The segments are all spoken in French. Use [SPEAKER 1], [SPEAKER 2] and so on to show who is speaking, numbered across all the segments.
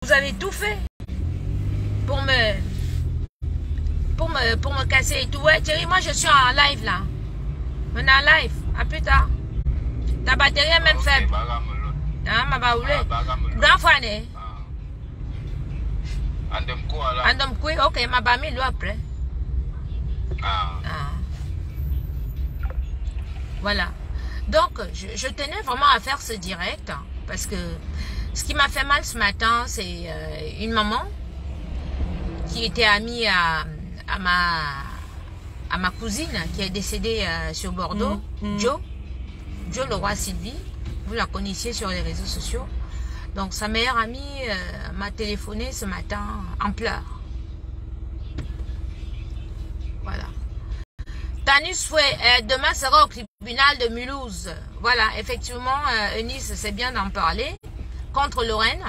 [SPEAKER 1] Vous avez tout fait pour me casser et tout. Ouais, Thierry, moi je suis en live là. On est en live. À plus tard. Ta batterie est même faible. Hein, ma baoulé. Grand fois, né. Andom kui, ok, ma bami lo après. Voilà. Donc, je tenais vraiment à faire ce direct parce que ce qui m'a fait mal ce matin, c'est une maman qui était amie à ma cousine qui est décédée sur Bordeaux, Jo Leroy Sylvie. Vous la connaissiez sur les réseaux sociaux. Donc, sa meilleure amie m'a téléphoné ce matin en pleurs. Voilà. Tanus Fouet, demain sera au tribunal de Mulhouse. Voilà, effectivement, Eunice, c'est bien d'en parler. Contre Lorraine.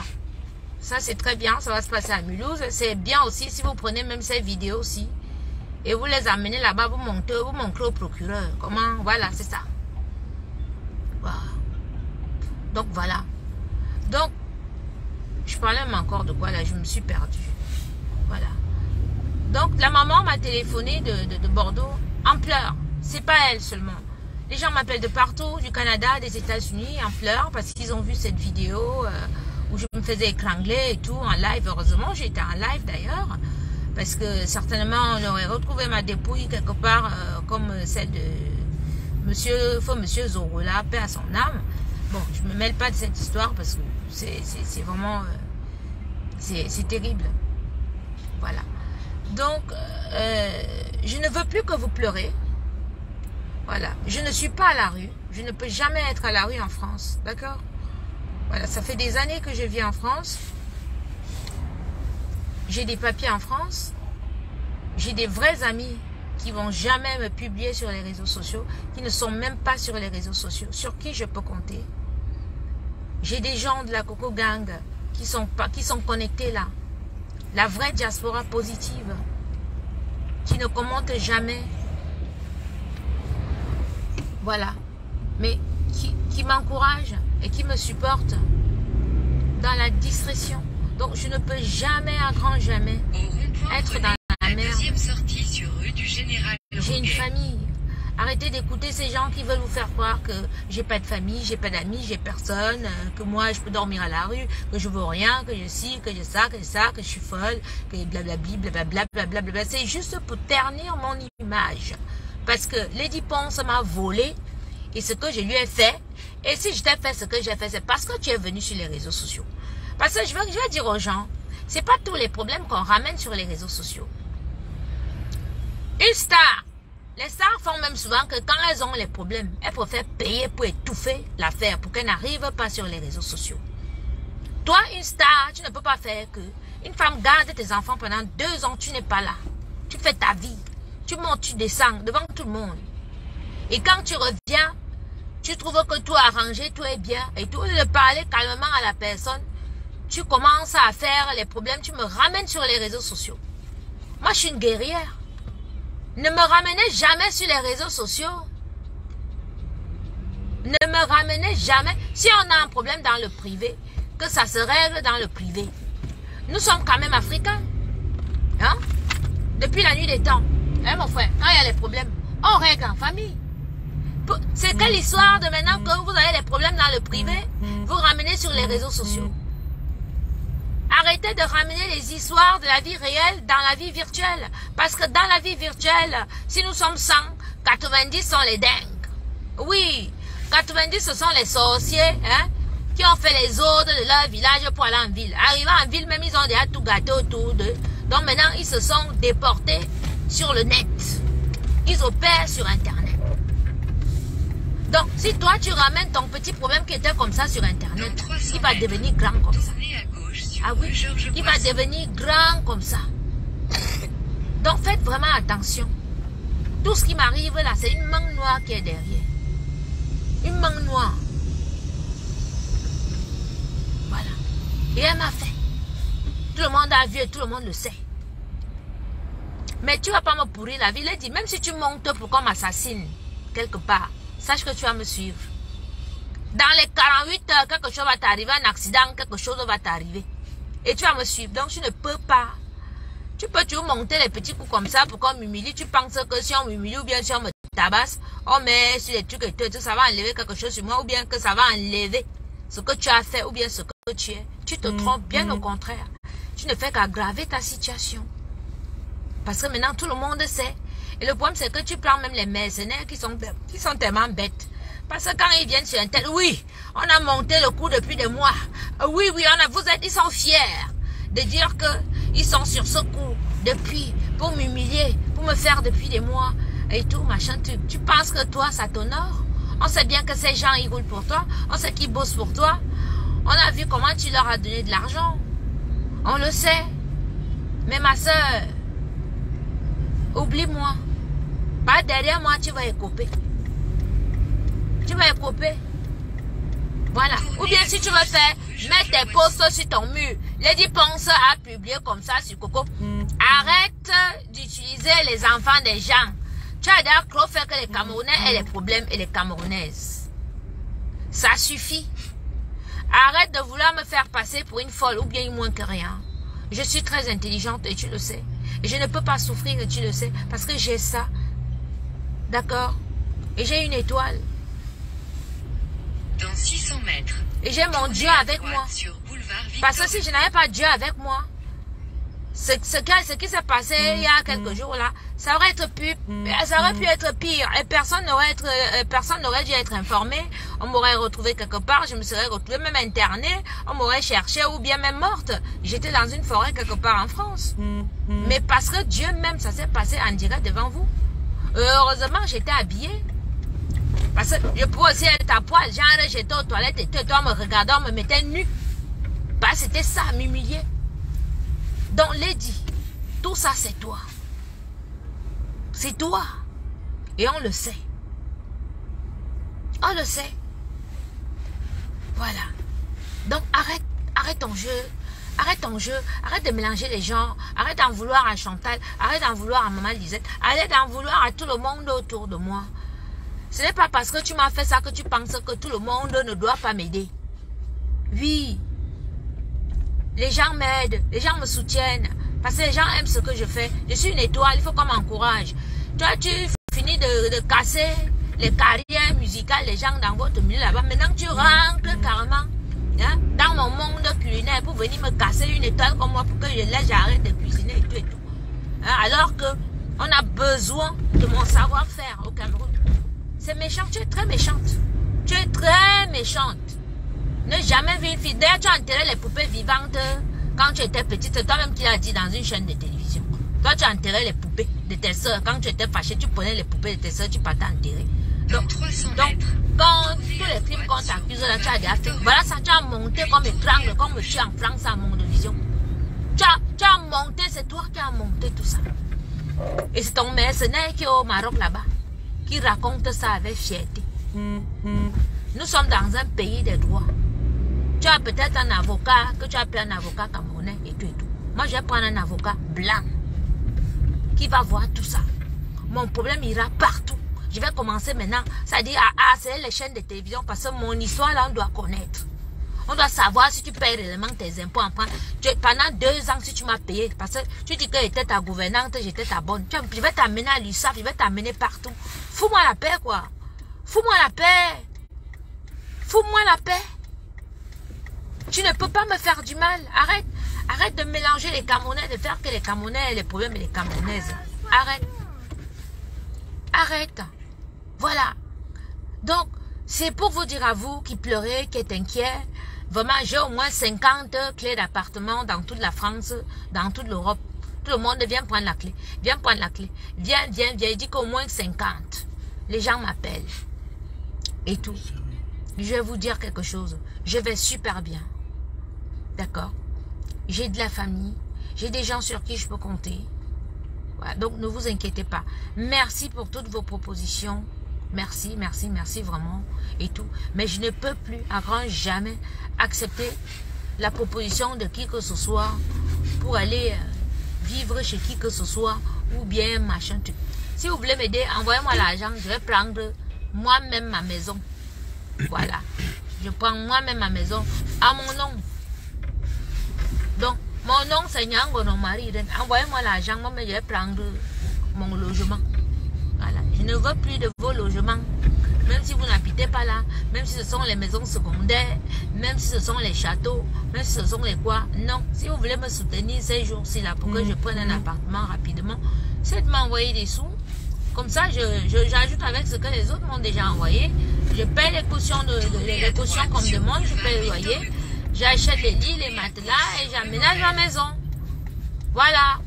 [SPEAKER 1] Ça, c'est très bien. Ça va se passer à Mulhouse. C'est bien aussi si vous prenez même ces vidéos aussi. Et vous les amenez là-bas, vous montrez au procureur. Comment? Voilà, c'est ça. Voilà. Donc, voilà. Donc, je parlais même encore de quoi là, je me suis perdue. Voilà. Donc, la maman m'a téléphoné de Bordeaux en pleurs. C'est pas elle seulement. Les gens m'appellent de partout, du Canada, des États-Unis, en pleurs parce qu'ils ont vu cette vidéo où je me faisais étrangler et tout en live. Heureusement, j'étais en live d'ailleurs. Parce que certainement, on aurait retrouvé ma dépouille quelque part comme celle de monsieur Zorola, paix à son âme. Bon, je me mêle pas de cette histoire parce que c'est vraiment... c'est terrible. Voilà. Donc, je ne veux plus que vous pleurez. Voilà. Je ne suis pas à la rue. Je ne peux jamais être à la rue en France. D'accord? Voilà. Ça fait des années que je vis en France. J'ai des papiers en France. J'ai des vrais amis qui vont jamais me publier sur les réseaux sociaux, qui ne sont même pas sur les réseaux sociaux, sur qui je peux compter. J'ai des gens de la Coco Gang qui sont connectés là. La vraie diaspora positive, qui ne commente jamais. Voilà. Mais qui m'encourage et qui me supporte dans la discrétion. Donc je ne peux jamais, à grand jamais, être dans la merde. J'ai une famille. Arrêtez d'écouter ces gens qui veulent vous faire croire que j'ai pas de famille, j'ai pas d'amis, j'ai personne, que moi je peux dormir à la rue, que je vaux rien, que je ci, que je ça, que je suis folle, que blablabli, blablabla. C'est juste pour ternir mon image. Parce que Lady Ponce m'a volé et ce que je lui ai fait, et si je t'ai fait ce que j'ai fait, c'est parce que tu es venu sur les réseaux sociaux. Parce que je vais dire aux gens, c'est pas tous les problèmes qu'on ramène sur les réseaux sociaux. Une star, les stars font même souvent que quand elles ont les problèmes, elles préfèrent payer pour étouffer l'affaire, pour qu'elles n'arrivent pas sur les réseaux sociaux. Toi, une star, tu ne peux pas faire que une femme garde tes enfants pendant 2 ans, tu n'es pas là. Tu fais ta vie. Tu montes, tu descends devant tout le monde. Et quand tu reviens, tu trouves que tout est arrangé, tout est bien. Et tout de parler calmement à la personne, tu commences à faire les problèmes, tu me ramènes sur les réseaux sociaux. Moi, je suis une guerrière. Ne me ramenez jamais sur les réseaux sociaux. Ne me ramenez jamais. Si on a un problème dans le privé, que ça se règle dans le privé. Nous sommes quand même africains. Hein? Depuis la nuit des temps. Hein, mon frère? Quand il y a les problèmes, on règle en famille. C'est quelle histoire de maintenant que vous avez des problèmes dans le privé, vous ramenez sur les réseaux sociaux? Arrêtez de ramener les histoires de la vie réelle dans la vie virtuelle. Parce que dans la vie virtuelle, si nous sommes 100, 90 sont les dingues. Oui, 90 ce sont les sorciers hein, qui ont fait les ordres de leur village pour aller en ville. Arrivant en ville, même ils ont déjà tout gâté autour d'eux. Donc maintenant, ils se sont déportés sur le net. Ils opèrent sur Internet. Donc, si toi, tu ramènes ton petit problème qui était comme ça sur Internet, il va devenir grand comme ça. Ah oui, il va devenir grand comme ça. Donc, faites vraiment attention. Tout ce qui m'arrive là, c'est une main noire qui est derrière. Une main noire. Voilà. Et elle m'a fait. Tout le monde a vu et tout le monde le sait. Mais tu ne vas pas me pourrir la vie. Il dit, même si tu montes pour qu'on m'assassine quelque part, sache que tu vas me suivre. Dans les 48 heures, quelque chose va t'arriver, un accident, quelque chose va t'arriver. Et tu vas me suivre. Donc, tu ne peux pas. Tu peux toujours monter les petits coups comme ça pour qu'on m'humilie. Tu penses que si on m'humilie ou bien si on me tabasse, on met sur les trucs et tout, ça va enlever quelque chose sur moi ou bien que ça va enlever ce que tu as fait ou bien ce que tu es. Tu te trompes, bien au contraire. Tu ne fais qu'aggraver ta situation. Parce que maintenant, tout le monde sait. Et le problème, c'est que tu prends même les mercenaires qui sont tellement bêtes. Parce que quand ils viennent sur un tel, oui, on a monté le coup depuis des mois. Oui, ils sont fiers de dire que ils sont sur ce coup depuis, pour m'humilier, pour me faire depuis des mois et tout, machin. Tu penses que toi, ça t'honore? On sait bien que ces gens, ils roulent pour toi. On sait qu'ils bossent pour toi. On a vu comment tu leur as donné de l'argent. On le sait. Mais ma soeur, oublie-moi. Pas derrière moi, tu vas écoper. Tu vas écoper. Voilà. Ou bien si tu veux faire, mets tes posts sur ton mur. Lady pense à publier comme ça sur Coco. Arrête d'utiliser les enfants des gens. Tu as d'ailleurs trop fait que les Camerounais aient les problèmes et les Camerounaises. Ça suffit. Arrête de vouloir me faire passer pour une folle ou bien une moins que rien. Je suis très intelligente et tu le sais. Et je ne peux pas souffrir et tu le sais. Parce que j'ai ça. D'accord? Et j'ai une étoile.
[SPEAKER 2] Dans 600 mètres.
[SPEAKER 1] Et j'ai mon Dieu avec moi. Parce que si je n'avais pas Dieu avec moi, ce qui s'est passé il y a quelques jours là, ça aurait pu être pire. Et personne n'aurait dû être informé. On m'aurait retrouvé quelque part, je me serais retrouvée même internée, on m'aurait cherché ou bien même morte. J'étais dans une forêt quelque part en France. Mais parce que Dieu même, ça s'est passé en direct devant vous. Heureusement, j'étais habillée. Parce que je pourrais aussi être à poil, genre j'étais aux toilettes et toi me regardant, on me mettait nu. Bah, c'était ça, m'humilier. Donc, Lady, tout ça c'est toi. C'est toi. Et on le sait. On le sait. Voilà. Donc, arrête ton jeu. Arrête ton jeu. Arrête de mélanger les gens. Arrête d'en vouloir à Chantal. Arrête d'en vouloir à Maman Lisette. Arrête d'en vouloir à tout le monde autour de moi. Ce n'est pas parce que tu m'as fait ça que tu penses que tout le monde ne doit pas m'aider. Oui. Les gens m'aident. Les gens me soutiennent. Parce que les gens aiment ce que je fais. Je suis une étoile. Il faut qu'on m'encourage. Toi, tu finis de casser les carrières musicales des gens dans votre milieu là-bas. Maintenant, tu rentres carrément dans mon monde culinaire pour venir me casser une étoile comme moi pour que j'arrête de cuisiner et tout et tout. Alors que on a besoin de mon savoir-faire au Cameroun. C'est méchant, tu es très méchante. Tu es très méchante. Ne jamais vu une fille. D'ailleurs, tu as enterré les poupées vivantes quand tu étais petite. Toi-même, tu l'as dit dans une chaîne de télévision. Toi, tu as enterré les poupées de tes soeurs. Quand tu étais fâché, tu prenais les poupées de tes soeurs, tu partais enterrer. Donc, quand tous les crimes qu'on t'accuse, là, tu as déjà fait. Voilà ça, tu as monté comme étrangle, comme je suis en France à mon vision. Tu as monté, c'est toi qui as monté tout ça. Et c'est ton mercenaire qui est au Maroc là-bas, qui raconte ça avec fierté. Nous sommes dans un pays des droits. Tu as peut-être un avocat, que tu as pris un avocat camerounais et tout et tout. Moi, je vais prendre un avocat blanc qui va voir tout ça. Mon problème ira partout. Je vais commencer maintenant. Ça dit, c'est les chaînes de télévision parce que mon histoire, là, on doit connaître. On doit savoir si tu payes réellement tes impôts en France. Pendant 2 ans, si tu m'as payé, parce que tu dis que j'étais ta gouvernante, j'étais ta bonne. Je vais t'amener à l'USAF, je vais t'amener partout. Fous-moi la paix, quoi. Fous-moi la paix. Fous-moi la paix. Tu ne peux pas me faire du mal. Arrête. Arrête de mélanger les Camerounais, de faire que les Camerounais aient les problèmes et les Camerounaises. Arrête. Arrête. Voilà. Donc, c'est pour vous dire à vous qui pleurez, qui êtes inquiets. Vraiment, j'ai au moins 50 clés d'appartement dans toute la France, dans toute l'Europe. Tout le monde vient prendre la clé. Viens prendre la clé. Viens. Il dit qu'au moins 50. Les gens m'appellent. Et tout. Je vais vous dire quelque chose. Je vais super bien. D'accord? J'ai de la famille. J'ai des gens sur qui je peux compter. Voilà, donc ne vous inquiétez pas. Merci pour toutes vos propositions. Merci vraiment. Et tout. Mais je ne peux plus, à grand jamais, accepter la proposition de qui que ce soit pour aller vivre chez qui que ce soit ou bien machin. Si vous voulez m'aider, envoyez-moi l'argent. Je vais prendre moi-même ma maison. Voilà. Je prends moi-même ma maison à mon nom. Donc, Mon nom c'est Nyango, mon mari. Envoyez-moi l'argent, moi je vais prendre mon logement. Voilà. Je ne veux plus de vos logements. Même si vous n'habitez pas là, même si ce sont les maisons secondaires, même si ce sont les châteaux, même si ce sont les quoi. Non, si vous voulez me soutenir ces jours-ci là pour que je prenne un appartement rapidement, c'est de m'envoyer des sous. Comme ça, j'ajoute avec ce que les autres m'ont déjà envoyé. Je paye les cautions, les cautions qu'on me demande, je paye le loyer. J'achète les lits, les matelas et j'aménage ma maison. Voilà.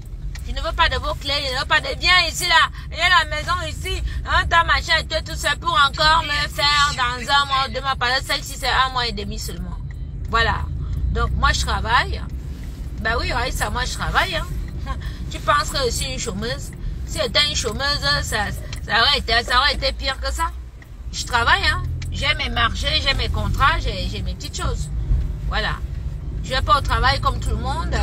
[SPEAKER 1] Je ne veux pas de vos clés, je ne veux pas de biens ici, là. Il y a la maison ici, ta machin et tout ça pour encore me faire dans un mois, 2 mois. Parce que celle-ci, c'est 1 mois et demi seulement. Voilà. Donc, moi, je travaille. Ben oui, ça, moi, je travaille. Hein. Tu penses que je suis une chômeuse? Si j'étais une chômeuse, ça aurait été pire que ça. Je travaille, hein. J'ai mes marchés, j'ai mes contrats, j'ai mes petites choses. Voilà. Je ne vais pas au travail comme tout le monde,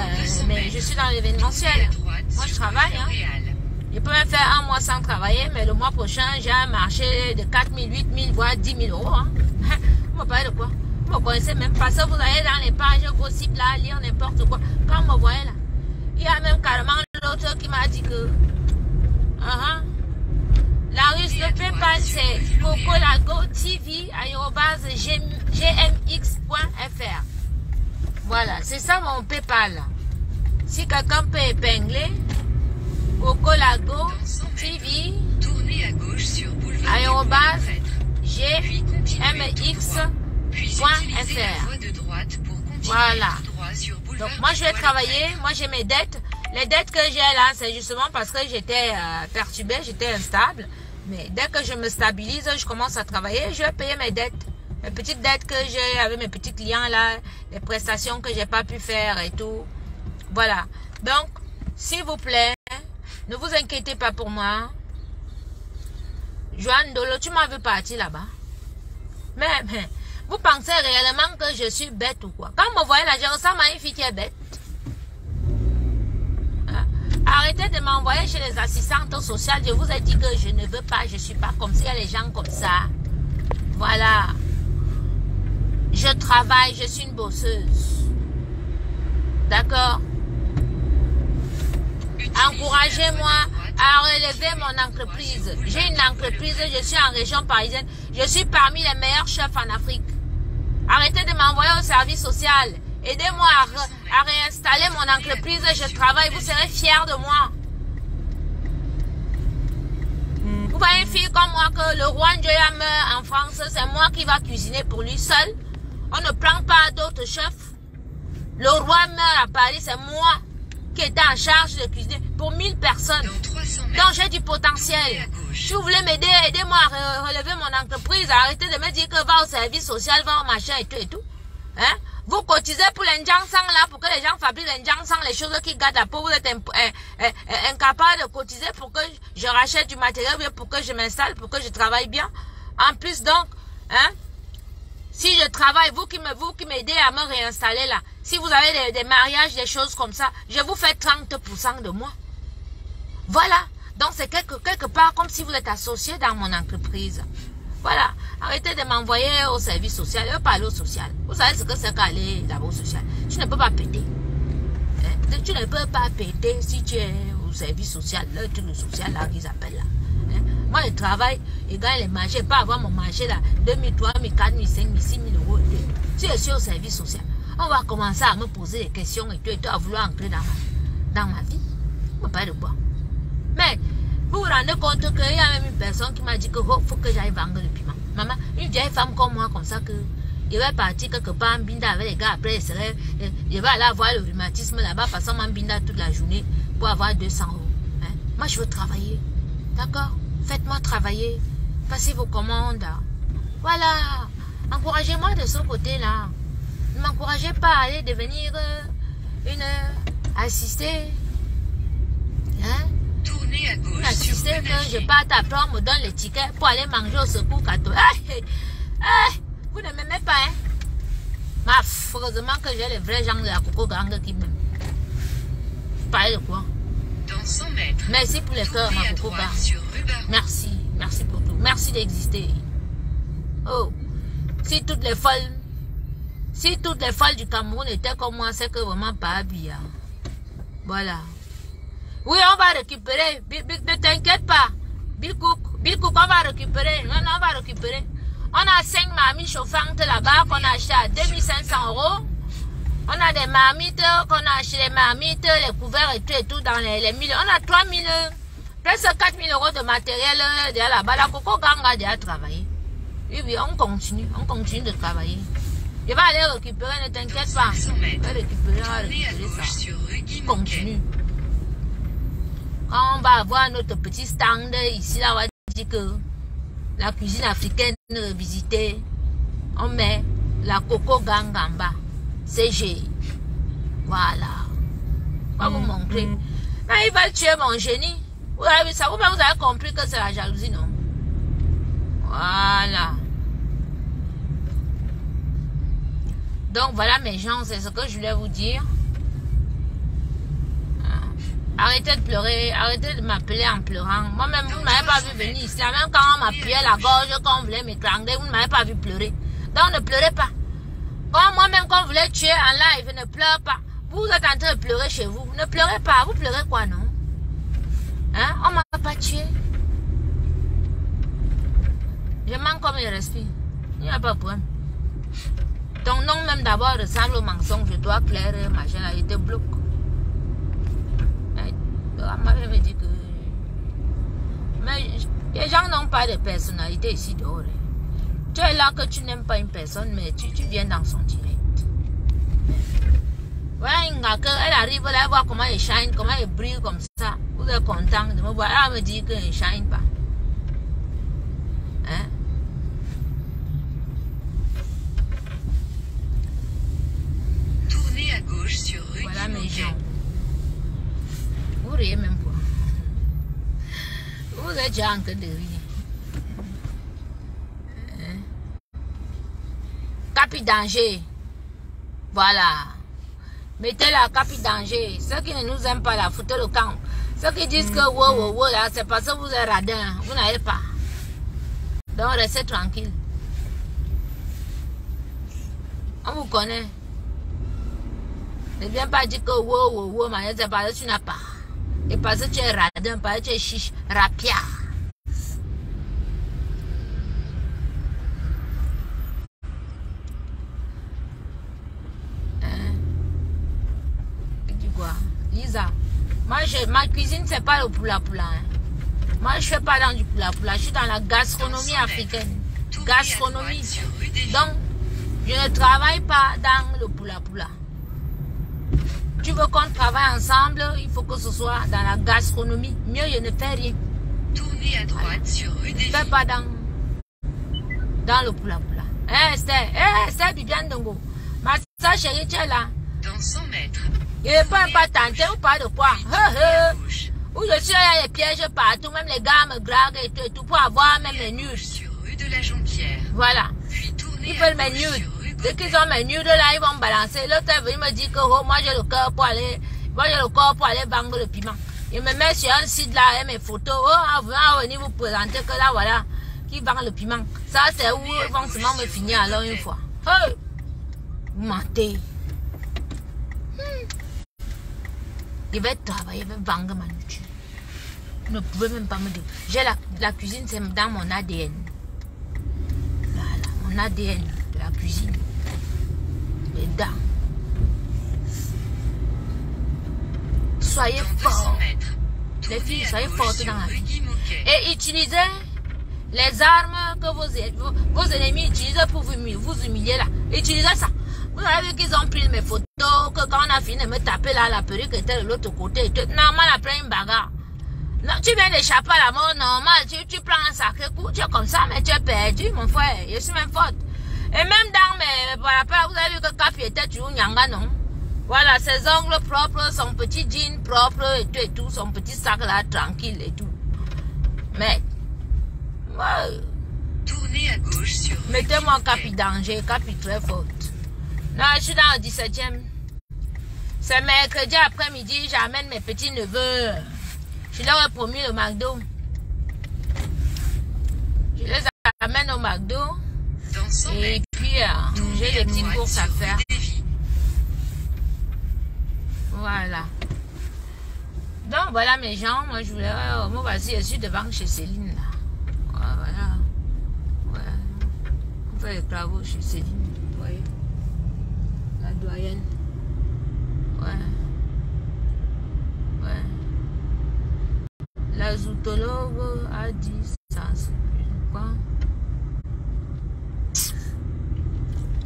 [SPEAKER 1] mais je suis dans l'événementiel. Moi, je travaille. Hein. Je peux même faire 1 mois sans travailler, mais le mois prochain, j'ai un marché de 4 000, 8 000, voire 10 000 euros. Hein. Vous me parlez de quoi? Vous ne me connaissez même pas ça. Vous allez dans les pages gossip là, lire n'importe quoi. Quand vous me voyez là, il y a même carrément l'autre qui m'a dit que la russe, le PayPal, c'est cocolago.tv@gmx.fr. Voilà, c'est ça mon PayPal. Si quelqu'un peut épingler, Cocolago TV @gmx.fr. Voilà. Donc moi je vais travailler, moi j'ai mes dettes. Les dettes que j'ai là, c'est justement parce que j'étais perturbée, j'étais instable. Mais dès que je me stabilise, je commence à travailler, je vais payer mes dettes. Mes petites dettes que j'ai avec mes petits clients là, les prestations que j'ai pas pu faire et tout. Voilà. Donc, s'il vous plaît, ne vous inquiétez pas pour moi. Joanne Dolo, tu m'as vu partir là-bas. Mais, vous pensez réellement que je suis bête ou quoi? Quand vous me voyez là, je ressemble à une fille qui est bête. Arrêtez de m'envoyer chez les assistantes sociales. Je vous ai dit que je ne veux pas, je ne suis pas comme ça. Il y a les gens comme ça. Voilà. Je travaille, je suis une bosseuse. D'accord? Encouragez-moi à relever mon entreprise. J'ai une entreprise, je suis en région parisienne. Je suis parmi les meilleurs chefs en Afrique. Arrêtez de m'envoyer au service social. Aidez-moi à réinstaller mon entreprise. Je travaille, vous serez fiers de moi. Vous voyez une fille comme moi que le roi Njoya meurt en France, c'est moi qui va cuisiner pour lui seul. On ne prend pas d'autres chefs. Le roi meurt à Paris, c'est moi qui étais en charge de cuisiner pour 1000 personnes. Donc j'ai du potentiel. Si vous voulez m'aider, aidez-moi à relever mon entreprise. Arrêtez de me dire que va au service social, va au machin et tout et tout. Hein? Vous cotisez pour l'Indjansang là, pour que les gens fabriquent l'Indjansang, les choses qui gardent la peau. Vous êtes incapable de cotiser pour que je rachète du matériel, pour que je m'installe, pour que je travaille bien. En plus donc, hein, si je travaille, vous qui m'aidez à me réinstaller là, si vous avez des mariages, des choses comme ça, je vous fais 30% de moi. Voilà. Donc c'est quelque part comme si vous êtes associé dans mon entreprise. Voilà. Arrêtez de m'envoyer au service social. Je veux parler au social. Vous savez ce que c'est qu'aller là-bas au social. Tu ne peux pas péter. Hein? Tu ne peux pas péter si tu es au service social. Le truc social là qu'ils appellent là. Hein? Moi je travaille et gagne les marchés. Pas avoir mon marché là. 2000, 3000, 4000, 5000, 6000 euros. Si je suis au service social, on va commencer à me poser des questions et tout, à vouloir entrer dans ma vie. Vous me parlez de quoi? Mais vous vous rendez compte qu'il y a même une personne qui m'a dit que faut que j'aille vendre le piment. Maman, une vieille femme comme moi, comme ça, que il va partir quelque part en binda avec les gars, après il va aller avoir le rhumatisme là-bas, passant en binda toute la journée pour avoir 200 euros. Hein? Moi, je veux travailler. D'accord? Faites-moi travailler. Passez vos commandes. Voilà. Encouragez-moi de ce côté-là. Ne m'encouragez pas à aller devenir une assistée. Hein?
[SPEAKER 2] Tournez à gauche.
[SPEAKER 1] Assistée que je parte après, on me donne les tickets pour aller manger au secours catholique. Vous ne m'aimez pas, hein? Mais heureusement que j'ai les vrais gens de la Coco Gang qui m'aiment. Vous parlez de quoi?
[SPEAKER 2] Dans 100 mètres.
[SPEAKER 1] Merci pour les cœurs, ma Coco Gang. Merci. Merci pour tout. Merci d'exister. Oh. Si toutes les folles du Cameroun étaient comme moi, c'est que vraiment pas bien. Voilà. Oui, on va récupérer. Ne t'inquiète pas. Bill Cook, on va récupérer. Non, on va récupérer. On a 5 marmites chauffantes là-bas qu'on a acheté à 2500 €. On a des marmites qu'on a acheté, les marmites, les couverts et tout dans les 1000. On a 3000, presque 4000 € de matériel déjà là-bas. La Coco Gang a déjà travaillé. Oui, oui, on continue de travailler. Je vais aller récupérer, ne t'inquiète pas. Je vais récupérer ça. On continue. Quand on va avoir notre petit stand ici, là, on va dire que la cuisine africaine revisitée, on met la Coco Gang en bas. CG. Voilà. On va vous montrer. Là, il va tuer mon génie. Vous avez vu ça? Vous avez compris que c'est la jalousie, non? Voilà. Donc, voilà mes gens, c'est ce que je voulais vous dire. Arrêtez de pleurer, arrêtez de m'appeler en pleurant. Moi-même, vous ne m'avez pas vu venir ici. Même quand on m'appuyait la gorge, quand on voulait m'étrangler, vous ne m'avez pas vu pleurer. Donc, ne pleurez pas. Quand moi-même, quand on voulait tuer en live, ne pleure pas. Vous êtes en train de pleurer chez vous. Ne pleurez pas. Vous pleurez quoi, non? Hein? On ne m'a pas tué. Je manque comme il respire. Il n'y a pas de problème. Ton nom même d'abord ressemble au mensonge. Toi, Claire, machin, là, il te bloque. Ma mère me dit que... Mais les gens n'ont pas de personnalité ici dehors. Tu es là que tu n'aimes pas une personne, mais tu viens dans son direct. Voilà, elle arrive là, elle voit comment elle shine, comment elle brille comme ça. Vous êtes content de me voir. Elle me dit qu'elle ne shine pas. Hein?
[SPEAKER 2] Tournez à gauche sur rue
[SPEAKER 1] Voilà mes
[SPEAKER 2] Guimauquet.
[SPEAKER 1] gens. Vous riez même pas. Vous êtes déjà en train de rire. Hein? Capi danger. Voilà. Mettez la capi danger. Ceux qui ne nous aiment pas, la foutez le camp. Ceux qui disent que wow, là, c'est parce que vous êtes radin. Vous n'avez pas. Donc restez tranquille. On vous connaît. Ne viens pas dire que wow, mais c'est parce que tu n'as pas. Et parce que tu es radin, parce que tu es chiche, rapia. Hein? Tu dis quoi? Lisa, moi, ma cuisine, c'est pas le poula-poula. Hein. Moi, je fais pas dans du poula-poula. Je suis dans la gastronomie africaine. Gastronomie. Donc, je ne travaille pas dans le poula-poula. Tu veux qu'on travaille ensemble, il faut que ce soit dans la gastronomie. Mieux, je ne fais rien.
[SPEAKER 2] Tournez à droite sur rue des
[SPEAKER 1] Je ne fais pas dans le poula-poula. Esther, Bibiane Dongo. Ma soeur chérie, tu es là.
[SPEAKER 2] Dans 100 mètres.
[SPEAKER 1] Il ne peut pas tenter ou pas de quoi.
[SPEAKER 2] Tournez à gauche.
[SPEAKER 1] Où je suis, il y a des pièges partout. Même les gars me draguent et tout pour avoir même les nudes.
[SPEAKER 2] Sur rue de la Jonquière.
[SPEAKER 1] Voilà.
[SPEAKER 2] Puis tournez
[SPEAKER 1] Ils
[SPEAKER 2] à
[SPEAKER 1] veulent mes
[SPEAKER 2] gauche
[SPEAKER 1] nudes.
[SPEAKER 2] sur rue
[SPEAKER 1] Dès
[SPEAKER 2] Gaudin.
[SPEAKER 1] qu'ils ont mes nudes là, ils vont me balancer. L'autre est venu me dire que oh, moi j'ai le cœur pour aller. Moi j'ai le corps pour aller banger le piment. Il me met sur un site là avec mes photos. Oh, on va venir vous présenter que là voilà. Qui vend le piment. Ça c'est où ils vont seulement me finir alors une fois. Hey! Vous mentez. Je vais travailler, je vais vendre ma nourriture. Vous ne pouvez même pas me dire. J'ai la cuisine, c'est dans mon ADN. Voilà, mon ADN de la cuisine. Les dents. Soyez
[SPEAKER 2] Dans 200
[SPEAKER 1] forts.
[SPEAKER 2] mètres.
[SPEAKER 1] Les
[SPEAKER 2] Tournez
[SPEAKER 1] filles,
[SPEAKER 2] à
[SPEAKER 1] soyez
[SPEAKER 2] gauche
[SPEAKER 1] fortes
[SPEAKER 2] sur
[SPEAKER 1] dans la
[SPEAKER 2] rue
[SPEAKER 1] vie.
[SPEAKER 2] Guimauquet.
[SPEAKER 1] Et utilisez les armes que vos ennemis utilisent pour vous humilier là. Utilisez ça. Vous avez vu qu'ils ont pris mes photos, que quand on a fini de me taper là, la perruque était de l'autre côté. Normal après une bagarre. Non, tu viens d'échapper à la mort normale, tu prends un sacré coup, tu es comme ça, mais tu es perdu, mon frère. Je suis même forte. Et même dans mes... Voilà, vous avez vu que Capi était toujours Nyanga, non? Voilà, ses ongles propres, son petit jean propre et tout, son petit sac là, tranquille et tout. Mais... Ouais,
[SPEAKER 2] Tournez à gauche sur rue
[SPEAKER 1] mettez-moi
[SPEAKER 2] Guimauquet.
[SPEAKER 1] Capi danger, Capi très forte. Non, je suis dans le 17e. C'est mercredi après-midi, j'amène mes petits neveux. Je leur ai promis le McDo. Je les amène au McDo.
[SPEAKER 2] Dans 100
[SPEAKER 1] Et
[SPEAKER 2] mètres.
[SPEAKER 1] puis, j'ai
[SPEAKER 2] Tournez
[SPEAKER 1] des
[SPEAKER 2] à
[SPEAKER 1] petites
[SPEAKER 2] droite
[SPEAKER 1] courses à
[SPEAKER 2] sur rue
[SPEAKER 1] faire.
[SPEAKER 2] des Vies.
[SPEAKER 1] Voilà. Donc voilà mes gens, moi je voulais... moi voici, je suis devant chez Céline là. Voilà. Ouais. On fait les travaux chez Céline, vous voyez. La doyenne. Ouais. Ouais. La zootologue a dit ça. Quoi?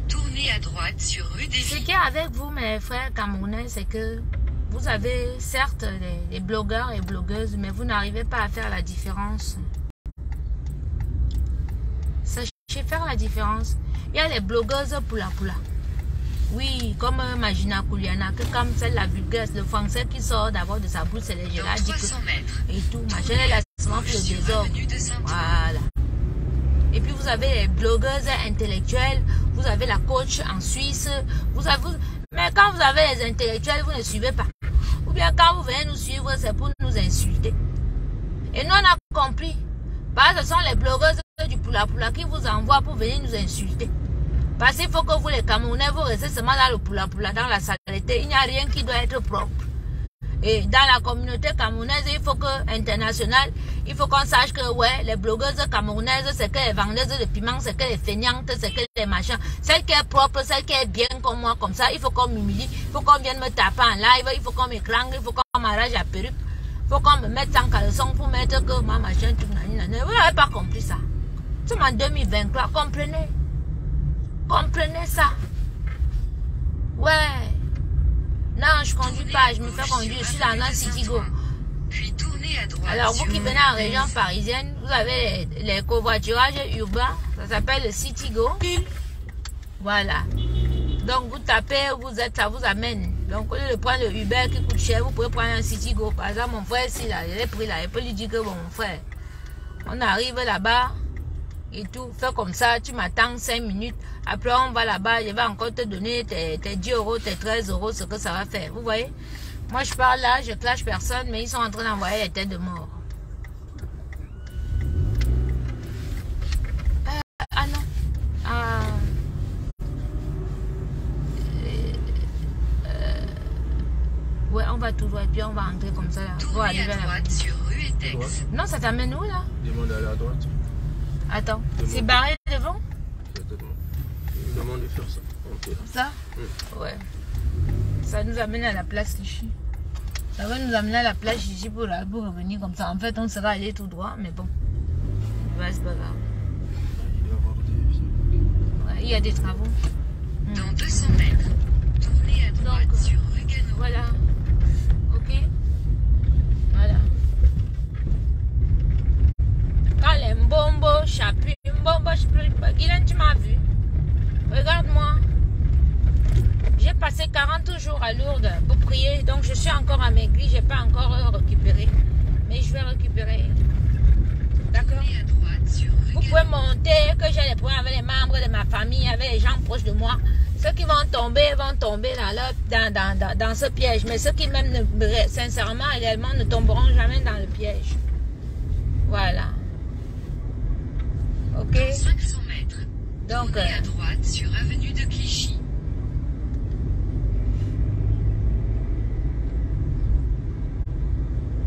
[SPEAKER 2] Tournez à droite sur rue des
[SPEAKER 1] Ce
[SPEAKER 2] Filles.
[SPEAKER 1] qui est avec vous, mes frères camerounais, c'est que vous avez certes les blogueurs et blogueuses, mais vous n'arrivez pas à faire la différence. Sachez faire la différence. Il y a les blogueuses poula. Oui, comme Magina Kouliana, que comme celle la vulgaire, le français qui sort d'abord de sa bouche, c'est les
[SPEAKER 2] Dans 300 mètres.
[SPEAKER 1] et tout. Machin, elle a souvent fait le désordre. Voilà. Et puis vous avez les blogueuses intellectuelles, vous avez la coach en Suisse, mais quand vous avez les intellectuels, vous ne suivez pas. Ou bien quand vous venez nous suivre, c'est pour nous insulter. Et nous on a compris. Parce que ce sont les blogueuses du Poula qui vous envoient pour venir nous insulter. Parce qu'il faut que vous les Camerounais, vous restez seulement dans le Poula, dans la saleté. Il n'y a rien qui doit être propre. Et dans la communauté camerounaise, il faut que, internationale, il faut qu'on sache que, ouais, les blogueuses camerounaises, c'est que les vendeuses de piment, c'est que les feignantes, c'est que les machins. Celle qui est propre, celle qui est bien comme moi, comme ça, il faut qu'on m'humilie, il faut qu'on vienne me taper en live, il faut qu'on m'écrangle, il faut qu'on m'arrache la perruque, il faut qu'on me mette en caleçon pour mettre que ma machin, tout nanana. Vous n'avez pas compris ça. C'est en 2023, comprenez. Comprenez ça. Ouais. Non, je conduis pas, je me fais conduire, je suis dans un Citigo.
[SPEAKER 2] Puis tournez à droite.
[SPEAKER 1] Alors, vous qui venez en région parisienne, vous avez les covoiturages urbains, ça s'appelle le Citigo. Voilà. Donc, vous tapez, vous êtes, ça vous amène. Donc, au lieu de prendre le Uber qui coûte cher, vous pouvez prendre un Citigo. Par exemple, mon frère, ici, là, il est pris là, il peut lui dire que, bon, mon frère, on arrive là-bas et tout, fais comme ça, tu m'attends 5 minutes. Après, on va là-bas, je vais encore te donner tes 10 euros, tes 13 euros, ce que ça va faire. Vous voyez? Moi, je parle là, je clash personne, mais ils sont en train d'envoyer les têtes de mort. Ah non. Ouais, on va tout droit et puis on va entrer comme ça. Là.
[SPEAKER 2] Tournez à droite sur rue Etex.
[SPEAKER 1] Non, ça t'amène où là?
[SPEAKER 3] Demande d'aller à droite.
[SPEAKER 1] Attends, c'est barré devant?
[SPEAKER 3] Demande de faire ça. Okay.
[SPEAKER 1] Ça? Ouais. Ça nous amène à la place Clichy. Ça va nous amener à la place Clichy pour revenir comme ça. En fait, on sera allé tout droit, mais bon. Ouais, c'est pas grave. Ouais, il y a des travaux.
[SPEAKER 2] Dans 200 mètres, tournez à droite
[SPEAKER 1] donc,
[SPEAKER 2] sur rue Gano.
[SPEAKER 1] Voilà. Ok? Voilà. Quand les mbombo, chapu, mbombo, Guylaine, tu m'as vu? Regarde-moi. J'ai passé 40 jours à Lourdes pour prier, donc je suis encore amaigrie, je n'ai pas encore récupéré. Mais je vais récupérer. D'accord? Vous pouvez monter, que j'ai des problèmes avec les membres de ma famille, avec les gens proches de moi. Ceux qui vont tomber là, dans ce piège. Mais ceux qui même, sincèrement, réellement, ne tomberont jamais dans le piège. Voilà. Ok?
[SPEAKER 2] Dans 500 mètres,
[SPEAKER 1] donc,
[SPEAKER 2] tournez à droite sur avenue de Clichy.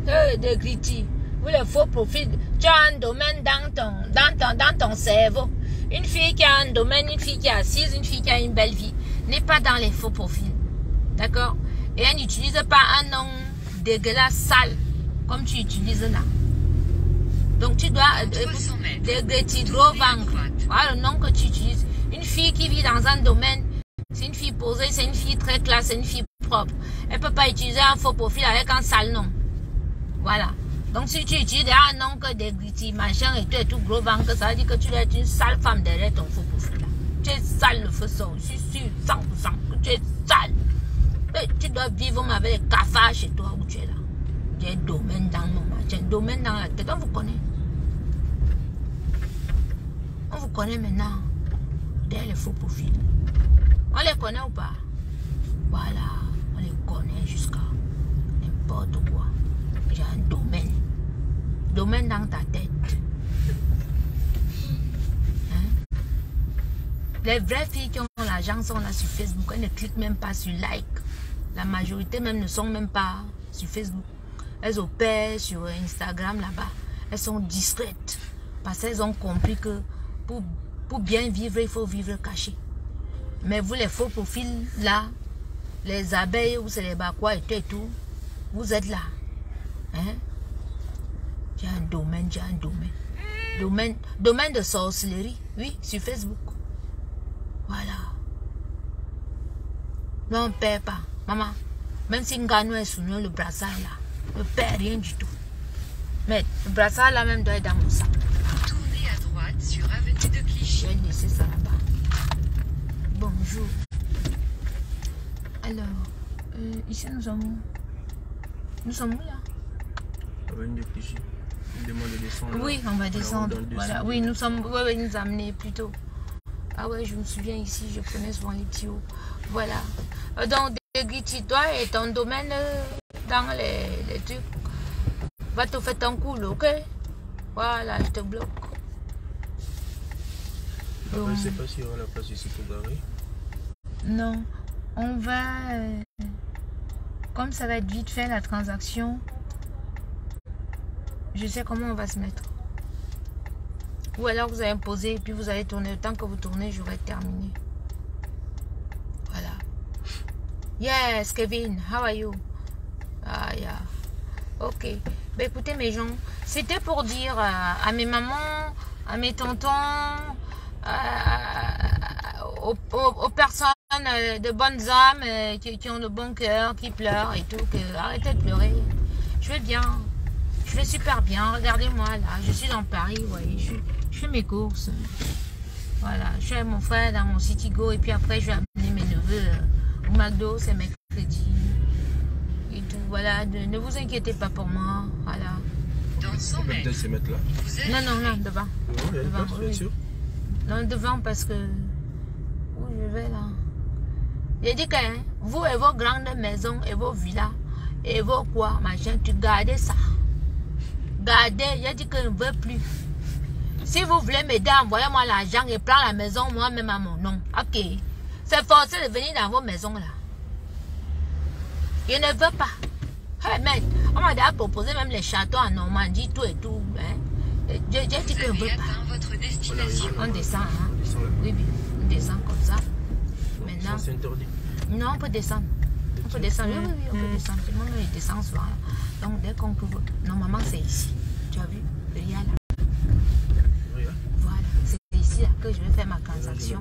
[SPEAKER 1] De Clichy. Vous le faux profil. Tu as un domaine dans ton cerveau. Une fille qui a un domaine, une fille qui est assise, une fille qui a une belle vie. N'est pas dans les faux profils. D'accord? Et elle n'utilise pas un nom dégueulasse, sale, comme tu utilises là. Donc tu dois des gros vaincre. Voilà le nom que tu utilises. Une fille qui vit dans un domaine, c'est une fille posée, c'est une fille très classe, c'est une fille propre. Elle ne peut pas utiliser un faux profil avec un sale nom. Voilà. Donc si tu utilises un nom que des gritty, machin et tout gros ventre, ça veut dire que tu dois être une sale femme derrière ton faux profil là. Tu es sale le feu son, je suis sûr, 100% que tu es sale. Et tu dois vivre avec les cafards chez toi où tu es là. Tu as un domaine dans mon machin, un domaine dans la tête, on vous connaît. On vous connaît maintenant. Derrière les faux profils. On les connaît ou pas? Voilà, on les connaît jusqu'à n'importe quoi. J'ai un domaine. Domaine dans ta tête. Hein? Les vraies filles qui ont l'argent sont là sur Facebook. Elles ne cliquent même pas sur like. La majorité même ne sont même pas sur Facebook. elles opèrent sur Instagram là-bas. Elles sont discrètes. Parce qu'elles ont compris que pour bien vivre, il faut vivre caché. Mais vous, les faux profils là, les abeilles, ou c'est les bakwa et tout, vous êtes là. Hein? J'ai un domaine, Domaine de sorcellerie, oui, sur Facebook. Voilà. Non, on ne perd pas. Maman, même si Ngano est sous nous, le brassard là, ne perd rien du tout. Mais le brassard là même doit être dans mon sac.
[SPEAKER 2] Tournez à droite sur avenue de Clichy.
[SPEAKER 1] Je vais laisser ça là-bas. Bonjour. Alors, ici nous sommes où? Nous sommes où là?
[SPEAKER 3] Avenue de Clichy. On demande de descendre.
[SPEAKER 1] Oui, on va descendre. Voilà.
[SPEAKER 3] 200.
[SPEAKER 1] Oui, nous sommes. Oui, nous amener plutôt. Ah ouais, je me souviens ici, je prenais souvent les petits hauts. Voilà. Donc, toi et ton domaine dans les trucs. Va te faire ton cool, ok? Voilà, je te bloque.
[SPEAKER 3] Je ne sais pas s'il y aura la place ici pour garer.
[SPEAKER 1] Non, on va... comme ça va être vite fait la transaction, je sais comment on va se mettre. Ou alors vous allez me poser et puis vous allez tourner. Le temps que vous tournez, j'aurai terminé. Voilà. Yes, Kevin, how are you? Ah, yeah. Ok. Ben, écoutez, mes gens, c'était pour dire à mes mamans, à mes tontons, aux personnes de bonnes âmes qui ont de bon cœur, qui pleurent et tout, que arrêtez de pleurer. Je vais bien. Je vais super bien. Regardez-moi là. Je suis dans Paris, vous voyez. Je fais mes courses. Voilà. Je suis avec mon frère dans mon Citigo et puis après, je vais amener mes neveux au McDo. C'est mercredi. Et tout. Voilà. Ne vous inquiétez pas pour moi. Voilà.
[SPEAKER 2] Dans 100
[SPEAKER 3] On peut
[SPEAKER 2] mètres,
[SPEAKER 3] peut-être se mettre là.
[SPEAKER 2] vous êtes
[SPEAKER 1] Non, devant.
[SPEAKER 3] Non, il y a une
[SPEAKER 1] Devant,
[SPEAKER 3] place, bien
[SPEAKER 1] oui.
[SPEAKER 3] sûr.
[SPEAKER 1] Non, devant parce que... Où je vais là? J'ai dit que hein, vous et vos grandes maisons et vos villas et vos quoi, machin, tu gardez ça. Gardez, j'ai dit que je ne veux plus. Si vous voulez m'aider, envoyez-moi l'argent et prends la maison moi-même à mon nom. Ok. C'est forcé de venir dans vos maisons là. Je ne veux pas. Hey, mec, on m'a déjà proposé même les châteaux en Normandie, tout et tout. Hein. J'ai dit que je ne
[SPEAKER 2] Vous
[SPEAKER 1] veux
[SPEAKER 2] avez
[SPEAKER 1] pas.
[SPEAKER 2] atteint votre destination.
[SPEAKER 1] On descend, hein.
[SPEAKER 3] On descend là.
[SPEAKER 1] Oui, on descend comme ça. Maintenant.
[SPEAKER 3] Ça, c'est interdit.
[SPEAKER 1] Non, on peut descendre. On peut descendre. Oui, on peut descendre. Tout le monde descend souvent. Donc, dès qu'on trouve. Normalement, c'est ici. Tu as vu? Il y a là.
[SPEAKER 3] Regarde.
[SPEAKER 1] Voilà. C'est ici là que je vais faire ma transaction.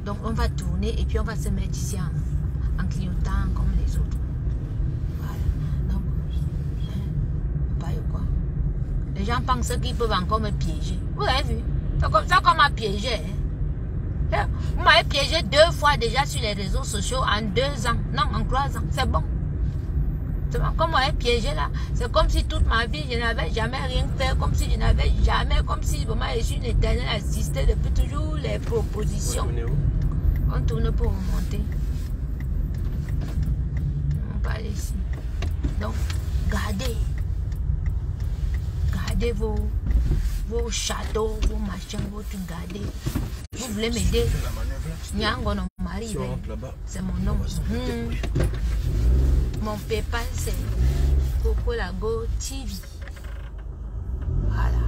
[SPEAKER 1] Donc, on va tourner et puis on va se mettre ici en clignotant comme les autres. Voilà. Donc, pas quoi. Les gens pensent qu'ils peuvent encore me piéger. Vous avez vu? C'est comme ça qu'on m'a piégé. Hein? Vous m'avez piégé 2 fois déjà sur les réseaux sociaux en 2 ans. Non, en 3 ans. C'est bon. Comme vous m'avez piégé là, c'est comme si toute ma vie, je n'avais jamais rien fait. Comme si je n'avais jamais, comme si vraiment je suis une éternelle assistée depuis toujours les propositions. On tourne pour remonter. On va aller ici. Donc, gardez. Gardez vos châteaux, vos machins, vos trucs, gardez. Vous voulez m'aider? Nyango non mari.
[SPEAKER 3] Si on rentre là-bas,
[SPEAKER 1] C'est mon nom. Mon PayPal c'est Coco Lago TV. Voilà.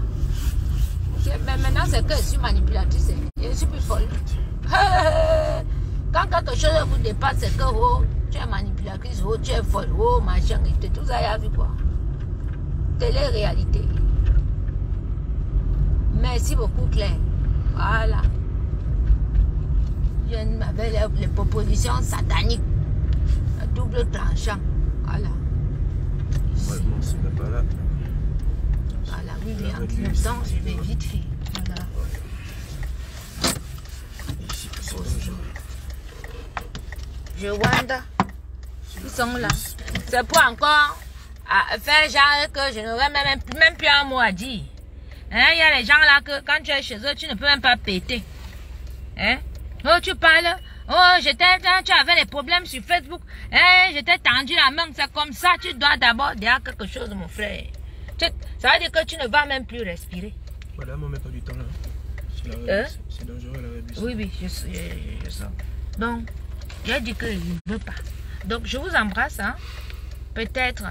[SPEAKER 1] Mais maintenant c'est que je suis manipulatrice. Je suis plus folle. Quand quelque chose vous dépasse, c'est que oh, tu es manipulatrice, oh, tu es folle, oh, machin, et tout ça, il y a vu quoi? Télé-réalité. Merci beaucoup, Claire. Voilà. Je m'avais les propositions sataniques. À double tranchant. Voilà.
[SPEAKER 3] ouais, bon, c'est même pas là.
[SPEAKER 1] Voilà, oui, mais en clignotant, je vais vite fait. Voilà.
[SPEAKER 3] Ici, c'est dangereux.
[SPEAKER 1] Je wanda. Ils sont là. C'est pour encore faire genre que je n'aurais même plus un mot à dire. Hein, il y a les gens là que quand tu es chez eux, tu ne peux même pas péter. Hein? Oh, tu parles. Oh, tu avais des problèmes sur Facebook. Hein, j'étais tendu la main. C'est comme ça. Tu dois d'abord dire quelque chose, mon frère. Ça veut dire que tu ne vas même plus respirer.
[SPEAKER 3] Voilà, on ne met pas du temps là. C'est dangereux la rébus.
[SPEAKER 1] Oui, je sens. Donc, j'ai dit que je ne veux pas. Donc, je vous embrasse. Hein. Peut-être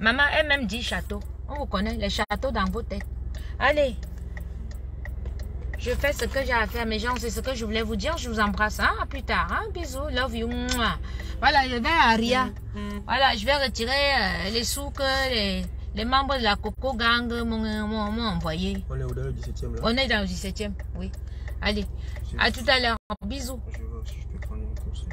[SPEAKER 1] Maman, elle même dit château. On vous connaît, les châteaux dans vos têtes. Allez. Je fais ce que j'ai à faire, mes gens. C'est ce que je voulais vous dire. Je vous embrasse. Hein? À plus tard. Hein? Bisous. Love you. Mouah. Voilà, je vais à Ria. Voilà, je vais retirer les sous que les membres de la Coco Gang m'ont envoyé.
[SPEAKER 3] On est dans le 17e là.
[SPEAKER 1] On est dans le 17e, oui. Allez, à tout à l'heure. Bisous.
[SPEAKER 3] Je vais voir si je peux prendre une course.